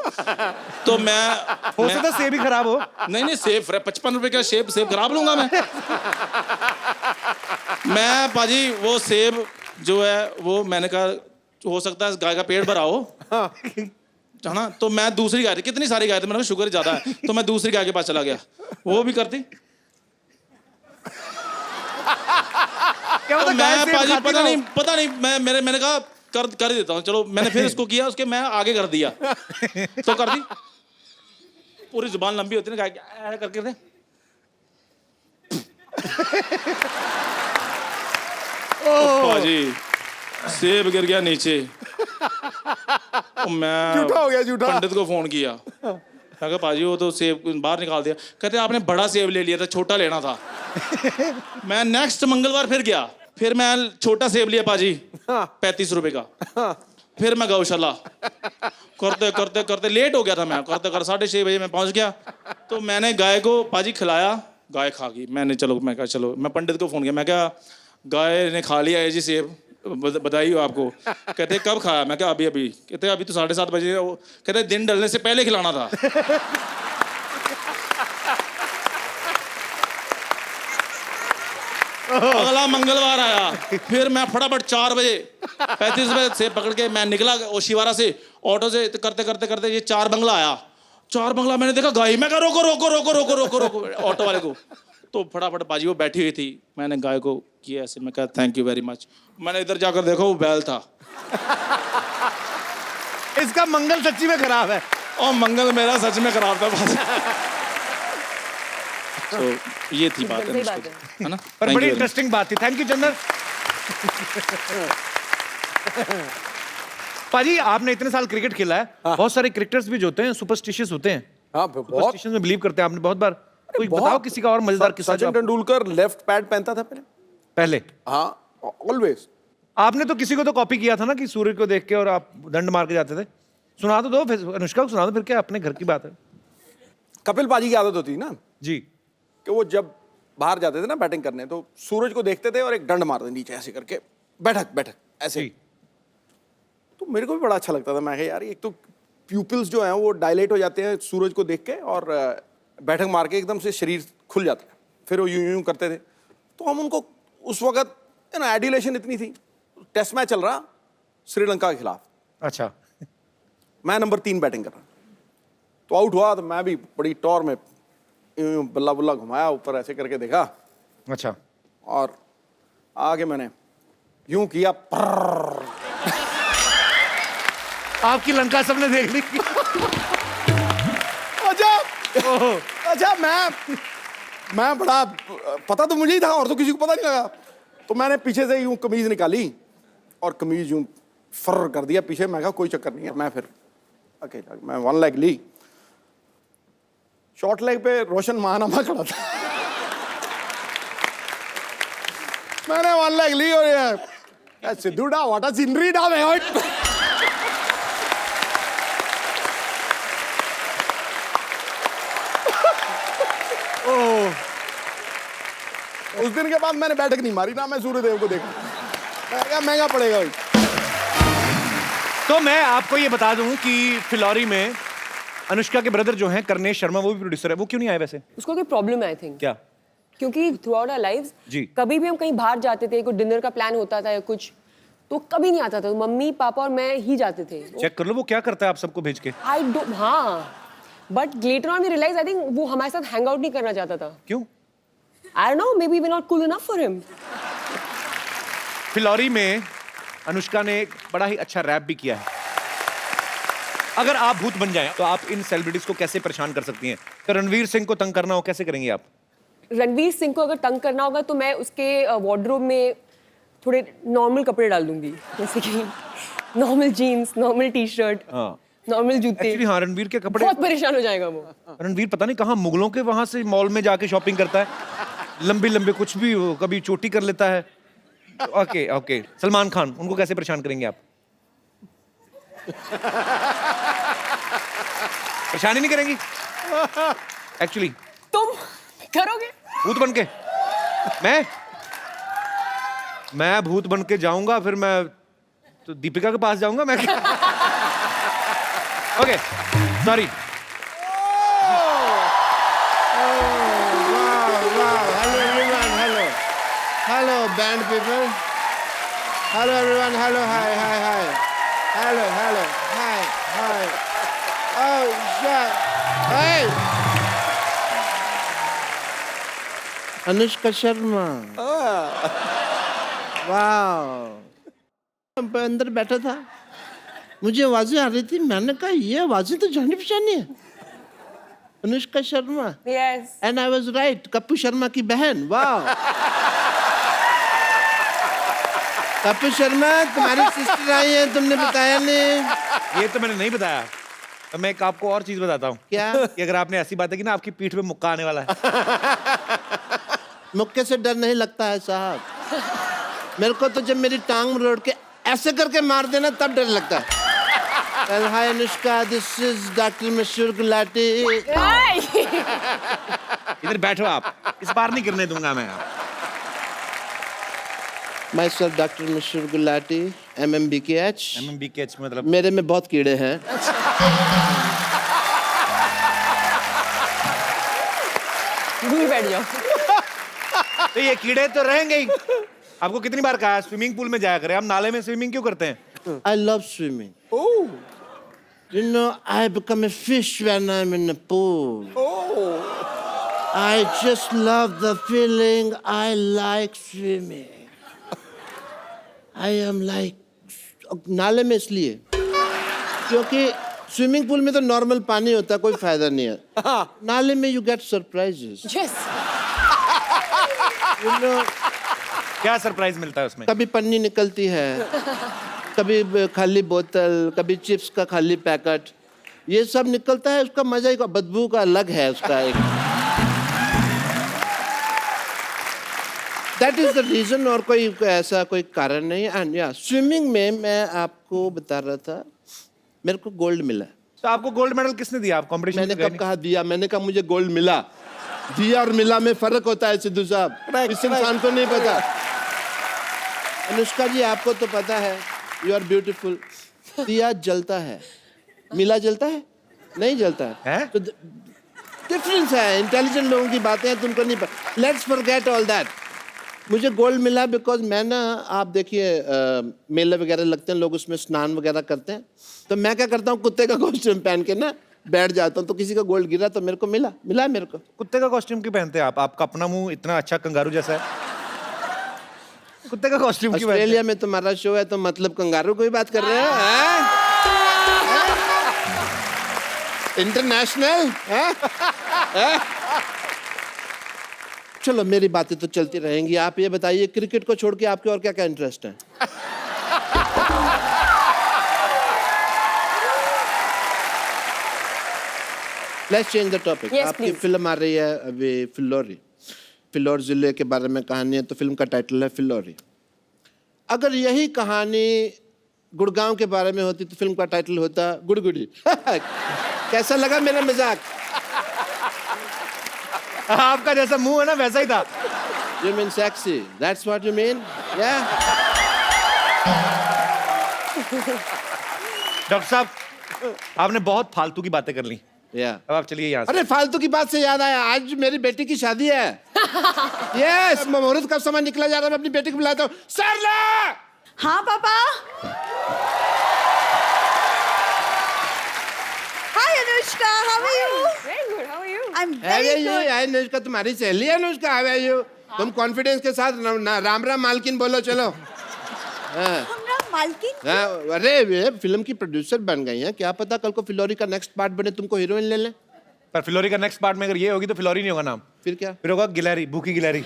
तो हो सकता है सेब ही खराब हो। नहीं सेब 55 रुपए का सेब खराब लूंगा मैं पाजी वो सेब जो है वो मैंने कहा हो सकता है गाय का पेट भरा हो, है ना। तो मैं दूसरी गाय थी, कितनी सारी गाय थी, मैंने कहा शुगर ज़्यादा है, तो मैं दूसरी गाय के पास चला गया, वो भी करती। क्या तो पता गाय मैं सेब पाजी खाती ना हो। पता नहीं मैंने कहा कर ही देता हूँ, चलो मैंने फिर इसको किया, उसके मैं आगे कर दिया, तो कर दी। पूरी जुबान लंबी होती है ना गाय की, करके दे। पाजी सेब गिर गया नीचे। मैं झूठा हो गया, झूठा। पंडित को फोन किया, मैं कहा पाजी वो तो सेब बाहर निकाल दिया। कहते आपने बड़ा सेब ले लिया था, छोटा लेना था। मैं नेक्स्ट मंगलवार फिर गया, फिर मैं छोटा सेब लिया पाजी 35 रुपए का। फिर मैं गौशाला करते लेट हो गया था, मैं करते 6:30 बजे मैं पहुंच गया। तो मैंने गाय को पाजी खिलाया, गाय खा गई। मैं कहा चलो, मैं पंडित को फोन किया, मैं क्या गाय ने खा लिया है जी सेब, बधाई हो आपको। कहते कब खाया? मैं क्या अभी। कहते अभी तो 7:30 बजे। कहते दिन ढलने से पहले खिलाना था। अगला मंगलवार आया, फिर मैं फटाफट 4 बजे 35 बजे से पकड़ के मैं निकला ओशीवारा से, ऑटो से करते ये 4 बंगला आया। 4 बंगला मैंने देखा गाय, मैं कहा रोको ऑटो वाले को। तो फटाफट बाजी वो बैठी हुई थी, मैंने गाय को किया ऐसे, मैं कहा थैंक यू वेरी मच। मैंने इधर जाकर देखा वो बैल था। इसका मंगल सच्ची में खराब है। और मंगल मेरा सच में खराब था। तो ये थी बात है ना। पर बड़ी इंटरेस्टिंग बात थी। थैंक यू चंदन। पाजी आपने इतने साल क्रिकेट खेला है, बहुत सारे क्रिकेटर्स भी जो होते हैं सुपरस्टिशियस होते हैं। हाँ, बहुत। सुपरस्टिशन में बिलीव करते हैं, आपने बहुत बार। कोई बताओ किसी का और मजेदार किस्सा। सचिन तेंदुलकर लेफ्ट पैड पहनता था पहले। हाँ, ऑलवेज। आपने तो किसी को तो कॉपी किया था ना कि सूर्य को देख के और आप दंड मार के जाते थे। सुना तो दो, फिर अनुष्का को सुना दो, फिर क्या अपने घर की बात है। कपिल पाजी की आदत होती ना जी, कि वो जब बाहर जाते थे ना बैटिंग करने, तो सूरज को देखते थे और एक डंड मारते नीचे ऐसे करके, बैठक ऐसे। तो मेरे को भी बड़ा अच्छा लगता था। मैं कहा यार एक तो प्यूपिल्स जो हैं वो डायलेट हो जाते हैं सूरज को देख के, और बैठक मार के एकदम से शरीर खुल जाता है, फिर वो यूं करते थे। तो हम उनको उस वक्त एडिलेशन इतनी थी, टेस्ट मैच चल रहा श्रीलंका के खिलाफ। अच्छा। मैं नंबर 3 बैटिंग कर रहा, तो आउट हुआ, तो मैं भी बड़ी टॉर में बल्ला बुल्ला घुमाया, ऊपर ऐसे करके देखा। अच्छा। और आगे मैंने यूं किया, आपकी लंका सबने देख ली। अच्छा मैं बड़ा, पता तो मुझे ही था और तो किसी को पता नहीं लगा। तो मैंने पीछे से यूं कमीज निकाली और कमीज यूं फर कर दिया पीछे। मैं कहा कोई चक्कर नहीं है। मैं फिर अकेला, मैं 1 लेग ली, शॉर्ट लेग पे रोशन महानामा खड़ा था। मैंने 1 लाख ली और ये सिद्धू डा व्हाट अ सीनरी डा मैं उस दिन के बाद मैंने बैठक नहीं मारी ना मैं सूर्यदेव को देखा। मैं क्या महंगा पड़ेगा भाई। तो मैं आपको ये बता दूं कि फिलौरी में अनुष्का के ब्रदर जो हैं करनेश शर्मा, वो भी प्रोड्यूसर है, वो क्यों नहीं आए वैसे? उसको कोई प्रॉब्लम है आई थिंक, क्या? क्योंकि थ्रू आउट आवर लाइव्स जी। कभी भी हम कहीं बाहर जाते थे, कोई डिनर का प्लान होता था या कुछ, तो कभी नहीं आता था। तो मम्मी पापा और मैं ही जाते थे। चेक कर लो वो क्या करता है आप सबको भेज के। आई डोंट, हाँ, but later on we realize I think वो हमारे साथ हैंग आउट नहीं करना चाहता था। क्यों? I don't know, maybe we not cool enough for him. Phillauri में अनुष्का ने एक बड़ा ही अच्छा रैप भी किया है। अगर आप भूत बन जाएं तो आप इन सेलिब्रिटीज को कैसे परेशान कर सकती हैं? तो रणवीर सिंह को तंग करना हो कैसे करेंगी आप? रणवीर सिंह को अगर तंग करना होगा तो मैं उसके वार्डरोब में थोड़े नॉर्मल कपड़े डाल दूंगी, जैसे कि normal jeans, normal T shirt, हाँ। नॉर्मल जूते। एक्चुअली हाँ, रणवीर के कपड़े बहुत परेशान हो जाएगा वो। रणवीर पता नहीं कहाँ मुगलों के वहां से मॉल में जाके शॉपिंग करता है, लंबे लंबे कुछ भी, कभी चोटी कर लेता है। ओके ओके, सलमान खान, उनको कैसे परेशान करेंगे आप? परेशानी नहीं करेंगी एक्चुअली? तुम करोगे भूत बन के? मैं भूत बन के जाऊंगा, फिर मैं तो दीपिका के पास जाऊंगा मैं। Okay sorry. Hello, band people. Hello, everyone. Hello, hi. Hello, hi. Oh, shit. Hey! Anushka Sharma. वाह। अंदर बैठा था, मुझे आवाजें आ रही थी, मैंने कहा ये आवाजें तो जानी पहचानी है, Anushka Sharma. Yes. And I was right, Kappu Sharma की बहन। वाह। कप्पू शर्मा तुम्हारी सिस्टर आई है, तुमने बताया नहीं। ये तो मैंने नहीं बताया। तो मैं एक आपको और चीज बताता हूँ। क्या? कि अगर आपने ऐसी बातें की ना, आपकी पीठ पे मुक्का आने वाला है। मुक्के से डर नहीं लगता है साहब, मेरे को तो जब मेरी टांग मरोड़ के ऐसे करके मार देना तब डर लगता है। हाय अनुष्का, दिस इज डॉक्टर मशहूर गुलाटी। इधर बैठो आप, इस बार नहीं करने दूंगा मैं। माई सेल्फ डॉक्टर मशहूर गुलाटी, MMBKH। MMBKH मतलब? मेरे में बहुत कीड़े हैं। दूर बैठ जाओ। तो ये कीड़े तो रहेंगे ही। आपको कितनी बार कहा स्विमिंग पूल में जाया करें, आप नाले में स्विमिंग क्यों करते हैं? I love swimming. Oh. You know, I become a fish when I'm in the pool. Oh. I just love the feeling. I like swimming. I am like नाले में इसलिए क्योंकि स्विमिंग पूल में तो नॉर्मल पानी होता है, कोई फायदा नहीं है। नाले में you get surprises. Yes. You know, क्या सरप्राइज मिलता है उसमें? कभी पन्नी निकलती है, कभी खाली बोतल, कभी चिप्स का खाली पैकेट, ये सब निकलता है। उसका मजा ही, बदबू का अलग है उसका एक। दैट इज द रीजन, और कोई ऐसा कोई कारण नहीं। एंड या स्विमिंग में मैं आपको बता रहा था, मेरे को गोल्ड मिला। तो आपको गोल्ड मेडल किसने दिया? आप कॉम्पिटिशन मैंने कब कहा दिया? मैंने कहा मुझे गोल्ड मिला। दिया और मिला में फर्क होता है सिद्धू साहब, इस इंसान को नहीं पता। अनुष्का जी आपको तो पता है, यू आर ब्यूटीफुल। दिया जलता है, मिला जलता है? नहीं जलता है। तो डिफरेंस है, इंटेलिजेंट लोगों की बातें हैं, तुमको नहीं पता। Let's forget all that. मुझे गोल्ड मिला बिकॉज मैं ना, आप देखिए मेले वगैरह लगते हैं, लोग उसमें स्नान वगैरह करते हैं, तो मैं क्या करता हूँ, कुत्ते का कॉस्ट्यूम पहन के ना बैठ जाता हूँ, तो किसी का गोल्ड गिरा तो मेरे को मिला मेरे को। कुत्ते का कॉस्ट्यूम क्यों पहनते हैं आप? आपका अपना मुंह इतना अच्छा कंगारू जैसा है, कुत्ते का कॉस्ट्यूम क्यों? ऑस्ट्रेलिया में तुम्हारा शो है तो मतलब कंगारू कोई बात कर रहे हो? इंटरनेशनल। चलो मेरी बातें तो चलती रहेंगी, आप ये बताइए क्रिकेट को छोड़ के आपके और क्या क्या इंटरेस्ट है? Let's change the topic. Yes, आपकी please. फिल्म आ रही है अभी, फिल्लोरी। फिलौर ज़िले के बारे में कहानी है तो फिल्म का टाइटल है फिलौरी। अगर यही कहानी गुड़गांव के बारे में होती तो फिल्म का टाइटल होता गुड़गुड़ी। कैसा लगा मेरा मजाक? आपका जैसा मुंह है ना वैसा ही था। You mean sexy? That's what you mean? Yeah? Doctor साहब, आपने बहुत फालतू की बातें कर ली। Yeah. अब आप चलिए यहाँ से। अरे फालतू की बात से याद आया, आज मेरी बेटी की शादी है। यस, मुहूर्त का समय निकला जा रहा है, मैं अपनी बेटी को बुलाता हूँ। सरला! हाँ पापा। Hi Anushka, how are you? Very good. How are you? I am very good. Anushka तुम्हारी सहेली है अनुष्का, हाउ आर यू? तुम कॉन्फिडेंस के साथ राम राम मालकिन बोलो, चलो। हाँ। हमरा मालकिन। हाँ, अरे वे फिल्म की प्रोड्यूसर बन गई हैं, क्या पता कल को फिलौरी का नेक्स्ट पार्ट बने, तुमको हीरोइन ले लें। पर फिलौरी का नेक्स्ट पार्ट में अगर ये होगी तो फिलौरी नहीं होगा नाम, फिर क्या? फिर होगा गिलहरी, भूखी गिलहरी।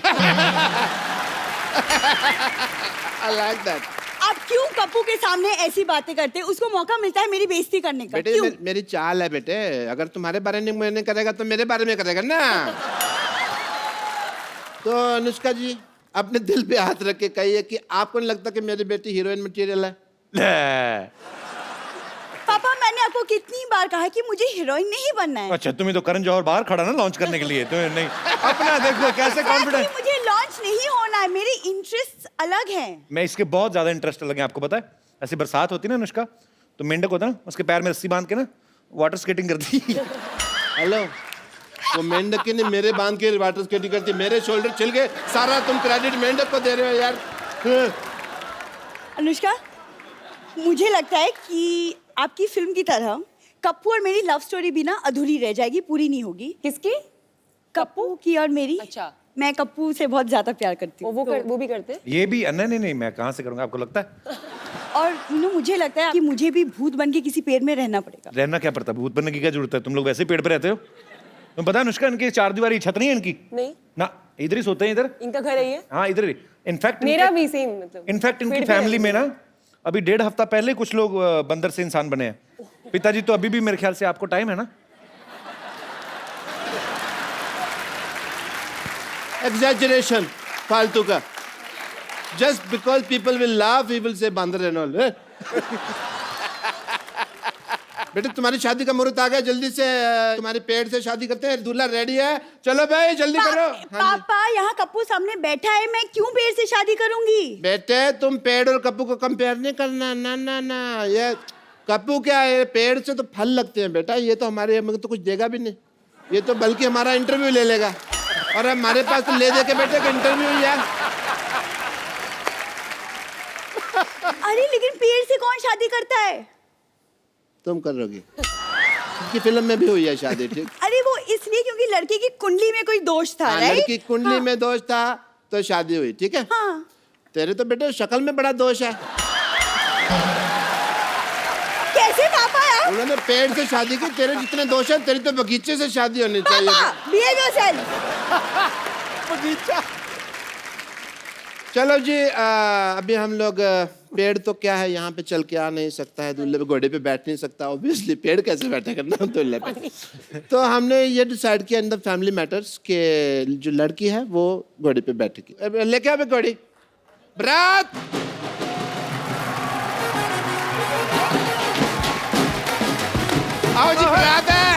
I like that. आप क्यों कप्पू के सामने ऐसी बातें करते हैं? उसको मौका मिलता है मेरी बेइज्जती करने का। बेटे क्यों? मेरी चाल है बेटे, अगर तुम्हारे बारे में मैंने करेगा तो मेरे बारे में करेगा ना। तो अनुष्का जी अपने दिल पे हाथ रख के कहिए कि आपको नहीं लगता कि मेरी बेटी हीरोइन मटेरियल है? पापा मैंने आपको कितनी बार कहा है कि मुझे हीरोइन नहीं बनना है। अच्छा, तुम्हें तो करण जौहर बाहर खड़ा ना लॉन्च करने के लिए, तो नहीं अपना देखो कैसे कॉन्फिडेंस। मुझे लॉन्च नहीं होना है, मेरे इंटरेस्ट अलग हैं। मैं इसके बहुत ज्यादा इंटरेस्ट लगे, आपको पता है। ऐसी बरसात होती ना अनुष्का, तो मेंढक होता ना, उसके पैर में रस्सी बांध के ना वाटर स्केटिंग करती। हेलो, वो मेंढक ने मेरे बांध के वाटर स्केटिंग करती, मेरे शोल्डर छिल गए, सारा तुम क्रेडिट मेंढक को दे रहे हो यार। अनुष्का, मुझे लगता है कि आपकी फिल्म की तरह कप्पू और मेरी लव स्टोरी भी ना अधूरी रह जाएगी, पूरी नहीं होगी। किसकी? कप्पू की और मेरी। अच्छा। मैं कप्पू से बहुत ज्यादा प्यार करती हूँ। वो भी करते हैं? ये भी नहीं, मैं कहाँ से करूँगा, आपको लगता है? और मुझे लगता है कि मुझे भी भूत बन के किसी पेड़ में रहना पड़ेगा। रहना क्या पड़ता है, भूत बनने की क्या जरूरत है? तुम लोग वैसे ही पेड़ पे रहते हो। तुम पता है अनुष्का, इनकी 4 दीवारी छत नहीं है इनकी नहीं ना, इधर ही सोते हैं इधर। इनका घर है ये? हाँ इधर ही। इनफैक्ट मेरा भी सेम, मतलब इनफैक्ट इनकी पेड़ पे फैमिली रहते में ना अभी 1.5 हफ्ता पहले कुछ लोग बंदर से इंसान बने हैं। पिताजी तो अभी भी मेरे ख्याल से, आपको टाइम है ना? एग्जैजरेशन फालतू का। Just because people will laugh he will say बंदर एंड ऑल। बेटे तुम्हारी शादी का मुहूर्त आ गया, जल्दी से तुम्हारे पेड़ से शादी करते हैं, दूल्हा रेडी है, चलो भाई जल्दी करो। हाँ जी। पापा यहाँ कप्पू सामने बैठा है, मैं क्यों पेड़ से शादी करूंगी? बेटे तुम पेड़ और कप्पू को कंपेयर नहीं करना, ना ना ना। ये कप्पू क्या है, पेड़ से तो फल लगते हैं बेटा, ये तो हमारे हमें तो कुछ देगा भी नहीं, ये तो बल्कि हमारा इंटरव्यू ले लेगा, और हमारे पास तो ले दे के बेटे का इंटरव्यू यार। अरे लेकिन पेड़ से कौन शादी करता है? तुम करोगी, की फिल्म में भी हुई है शादी, ठीक? अरे वो इसलिए क्योंकि लड़के की कुंडली में कोई दोष था, हाँ, राइट? लड़की कुंडली में दोष था तो शादी हुई, ठीक है? हाँ। तेरे तो बेटे शक्ल में बड़ा दोष है। कैसे पापा यार? उन्होंने पेड़ से शादी की, तेरे जितने दोष है, तेरी तो बगीचे से शादी होनी चाहिए। पापा, behave yourself। बगीचा। चलो जी, अभी हम लोग पेड़ तो क्या है, यहाँ पे चल के आ नहीं सकता है, दूल्हे पे घोड़े पे बैठ नहीं सकता, ऑब्वियसली पेड़ कैसे बैठे करना दूल्हे पे। तो हमने ये डिसाइड किया इन द फैमिली मैटर्स के जो लड़की है वो घोड़े पे बैठेगी। लेके आओ घोड़ी, बरात। आओ जी, बरात है।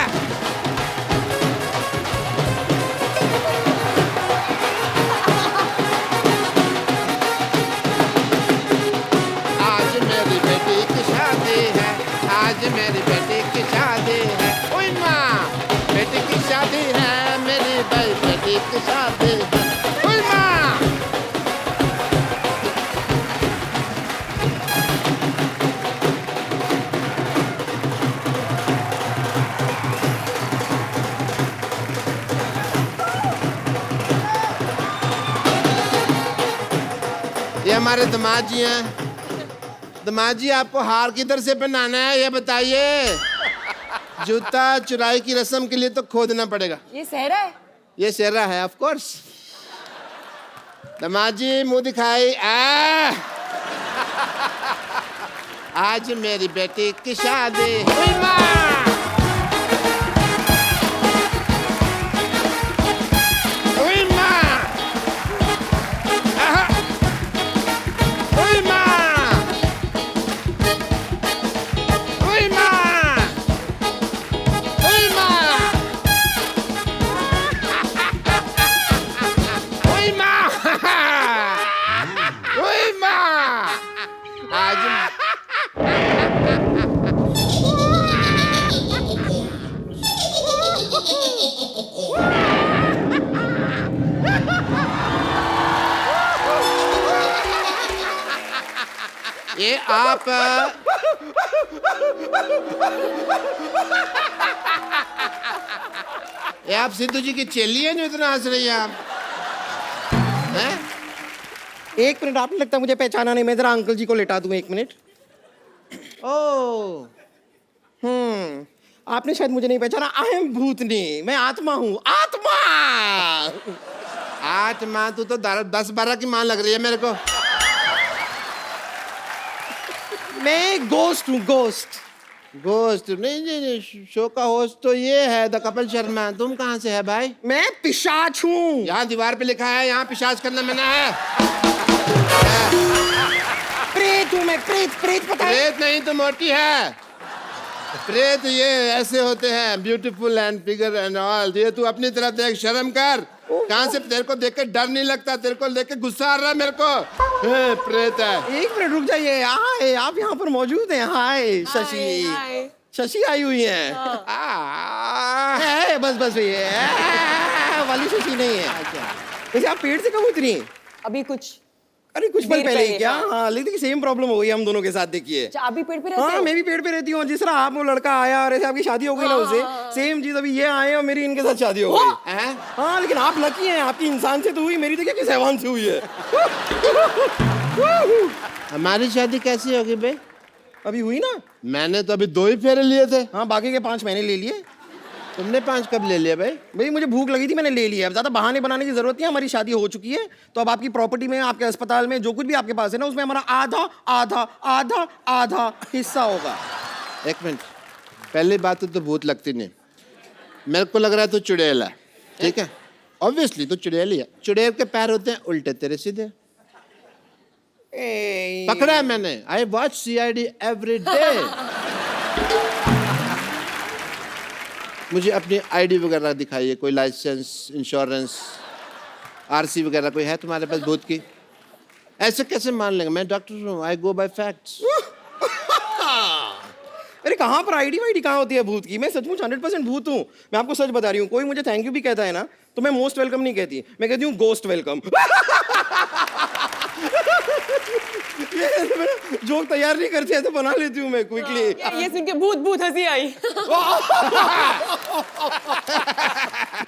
आज मेरी बेटी की शादी है, आज मेरी बेटी की शादी है। ओए माँ, बेटी की शादी है, मेरी भाई बेटी की शादी है। ओए माँ। ये हमारे दामाद जी हैं। दामाद जी आपको हार किधर से पहनाना है ये बताइए। जूता चुराई की रस्म के लिए तो खोदना पड़ेगा। ये सहरा है? ये सेहरा है, ऑफ कोर्स। दामाद जी मुंह दिखाई। आज मेरी बेटी की शादी हुई माँ। हुई माँ। आप ये आप सिद्धू जी की चेली है जो इतना हंस रही हैं आप? हैं? एक मिनट, आपने लगता है मुझे पहचाना नहीं, मैं जरा अंकल जी को लेटा दूं, एक मिनट। ओ आपने शायद मुझे नहीं पहचाना, आई एम भूतनी, मैं आत्मा हूँ, आत्मा। आत्मा, तू तो 10-12 की मां लग रही है मेरे को। मैं गोस्ट हूँ, गोस्ट। गोस्ट नहीं, शो का होस्ट तो ये है द कपिल शर्मा। तुम कहाँ से है भाई? मैं पिशाच हूँ। यहाँ दीवार पे लिखा है यहाँ पिशाच करना मना है। प्रेत हूँ मैं, प्रेत, प्रेत पता है? प्रेत नहीं तो मोटी है। प्रेत ये ऐसे होते हैं, beautiful and figure and all. ये तू अपनी तरफ देख, शर्म कर। कहाँ से तेरे को देख के डर नहीं लगता? तेरे को देख के गुस्सा आ रहा है मेरे को। प्रेत है। एक मिनट रुक जाइए। हाय, आप यहाँ पर मौजूद हैं? हाय शशि, शशि आई हुई है। बस बस ये वाली शशि नहीं है। वैसे आप पेड़ से कब उतरी? अभी कुछ अरे कुछ पल देर पहले ही पहले, क्या? हाँ। हाँ, लेकिन सेम प्रॉब्लम हो गई हम दोनों के साथ, देखिए। अच्छा, आप भी पेड़ पे रहते हाँ, हो? मैं भी पेड़ पे रहती हूँ। जिस तरह आप वो लड़का आया और ऐसे आपकी शादी हो गई ना उससे, सेम चीज अभी ये आए और मेरी इनके साथ शादी हो गई। हाँ, लेकिन आप लकी हैं, आपकी इंसान से तो हुई, मेरी देखिए किस हैवान से हुई है। हमारी शादी कैसी होगी बे? अभी हुई ना। मैंने तो अभी 2 ही फेरे लिए थे। हाँ, बाकी के 5 मैंने ले लिए। तुमने 5 कब ले लिया भाई? भाई मुझे भूख लगी थी, मैंने ले लिया। अब ज्यादा बहाने बनाने की जरूरत नहीं है, हमारी शादी हो चुकी है। तो अब आपकी प्रॉपर्टी में, आपके अस्पताल में, जो कुछ भी आपके पास है ना, उसमें हमारा आधा आधा आधा आधा हिस्सा होगा। एक मिनट, पहली बात तो भूत लगती नहीं। मेरे को लग रहा है तू चुड़ैल है, ठीक है? ऑब्वियसली तू चुड़ैल ही है। चुड़ैल के पैर होते हैं उल्टे, तेरे सीधे। पकड़ा है मैंने। I watch CID every day. मुझे अपनी ID वगैरह दिखाइए, कोई लाइसेंस, इंश्योरेंस, RC वगैरह कोई है तुम्हारे पास भूत की? ऐसे कैसे मान लेंगे? मैं डॉक्टर हूँ, आई गो बाय फैक्ट्स। अरे कहाँ पर ID वाईडी कहाँ होती है भूत की? मैं सचमुच 100% भूत हूँ। मैं आपको सच बता रही हूँ। कोई मुझे थैंक यू भी कहता है ना, तो मैं मोस्ट वेलकम नहीं कहती, मैं कहती हूँ गोस्ट वेलकम। जोक तैयार नहीं करती है तो बना लेती हूँ मैं क्विकली। ये सुन के भूत भूत हंसी आई।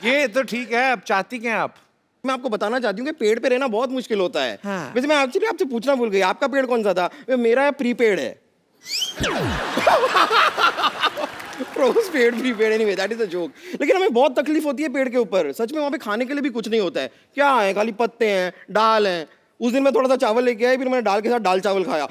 ये तो ठीक है, अब चाहती क्या हैं आप? मैं आपको बताना चाहती हूँ कि पेड़ पे रहना बहुत मुश्किल होता है। हाँ। वैसे मैं एक्चुअली आपसे पूछना भूल गई, आपका पेड़ कौन सा था? मेरा प्रीपेड है। Post paid prepaid, anyway that is a joke. लेकिन हमें बहुत तकलीफ होती है पेड़ के ऊपर। सच में वहाँ पे खाने के लिए भी कुछ नहीं होता है। क्या है? खाली पत्ते हैं, दाल है। उस दिन मैं थोड़ा सा चावल लेके आई, फिर मैंने दाल के साथ दाल चावल खाया।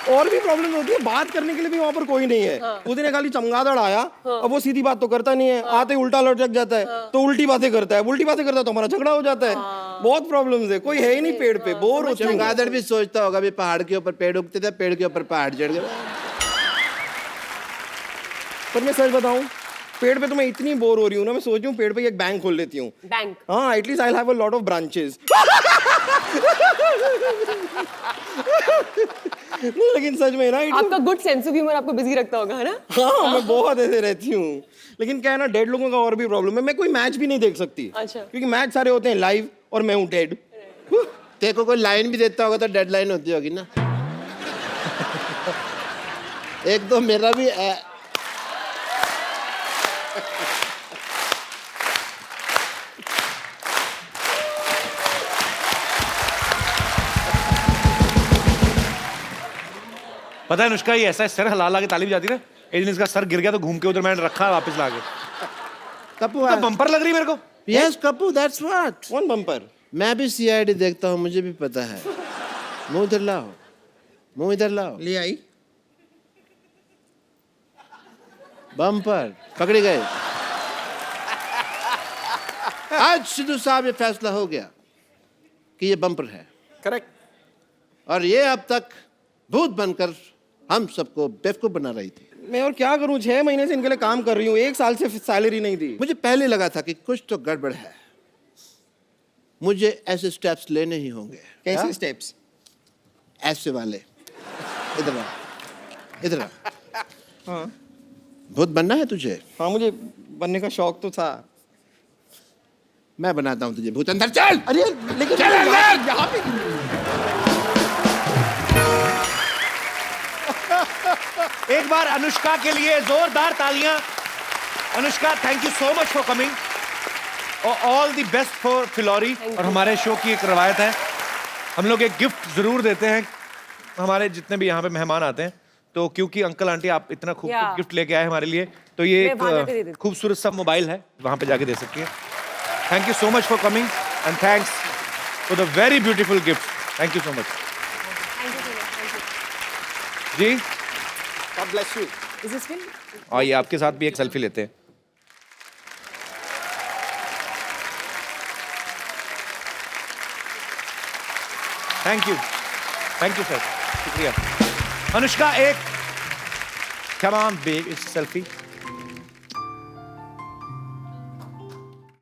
और भी प्रॉब्लम होती है, बात करने के लिए भी वहाँ पर कोई नहीं है। उस दिन खाली चमगादड़ आया, अब वो सीधी बात तो करता नहीं है, आते ही उल्टा लटक जाता है, तो उल्टी बातें करता है, उल्टी बातें करता है तो हमारा झगड़ा हो जाता है। बहुत प्रॉब्लम्स है, कोई है ही नहीं पेड़ पे, बोर होते हैं। चमगादड़ भी सोचता होगा भी पहाड़ के ऊपर पेड़ उगते थे, पेड़ के ऊपर पहाड़ चढ़ गए। पर मैं सच बताऊं, पेड़ पे तो मैं इतनी बोर हो रही हूँ ना, मैं सोच रही हूँ पेड़ पे एक बैंक खोल लेती हूँ। बैंक? हाँ, at least I have a lot of branches. नहीं, लेकिन सच में ना, आपका गुड सेंस ऑफ ह्यूमर आपको बिजी रखता होगा, है ना? हाँ, मैं बहुत ऐसे रहती हूँ। लेकिन क्या है ना, डेड लोगों का और भी प्रॉब्लम है, मैं कोई मैच भी नहीं देख सकती। अच्छा। क्योंकि मैच सारे होते हैं लाइव और मैं हूँ डेड। तेरे को कोई लाइन भी देता होगा तो डेडलाइन होती होगी ना। एक दो मेरा भी पता है अनुष्का, ये ऐसा है, सर हिला के ताली भी जाती है ना। एक दिन इसका सर गिर गया तो घूम के उधर मैंने रखा वापस ला के। कपूर तो बम्पर लग रही मेरे को। Yes Kapoor, that's what. कौन बम्पर? मैं भी CID देखता हूँ, मुझे भी पता है। मुंह इधर लाओ, मुंह इधर लाओ। ले आई। बम्पर पकड़े गए। आज सिद्धू साहब ये फैसला हो गया कि ये बम्पर है। करेक्ट। और ये अब तक भूत बनकर हम सबको बेवकूफ बना रही थी। मैं और क्या करूं, 6 महीने से इनके लिए काम कर रही हूँ, 1 साल से सैलरी नहीं दी। मुझे पहले लगा था कि कुछ तो गड़बड़ है, मुझे ऐसे स्टेप्स लेने ही होंगे। कैसे स्टेप्स? ऐसे वाले। इधर आ, इधर आ। हाँ, भूत बनना है तुझे? हाँ, मुझे बनने का शौक तो था। मैं बनाता हूँ तुझे भूत। अंदर चल। अरे लेकिन चल अंदर। यहाँ पे एक बार अनुष्का के लिए जोरदार तालियां। Anushka, thank you so much for coming और all the best for Phillauri. और हमारे शो की एक रवायत है, हम लोग एक गिफ्ट जरूर देते हैं हमारे जितने भी यहाँ पे मेहमान आते हैं। तो क्योंकि अंकल आंटी आप इतना खूबसूरत गिफ्ट लेके आए हमारे लिए, तो ये मैं वहाँ जाके दे एक देती खूबसूरत सा मोबाइल है, वहाँ पे जाके दे सकती है। Thank you so much for coming and thanks for the very beautiful gift. Thank you so much जी। God bless you. Is this film? और ये आपके साथ भी एक सेल्फी लेते हैं। थैंक यू सर, शुक्रिया। अनुष्का, एक come on big, it's selfie.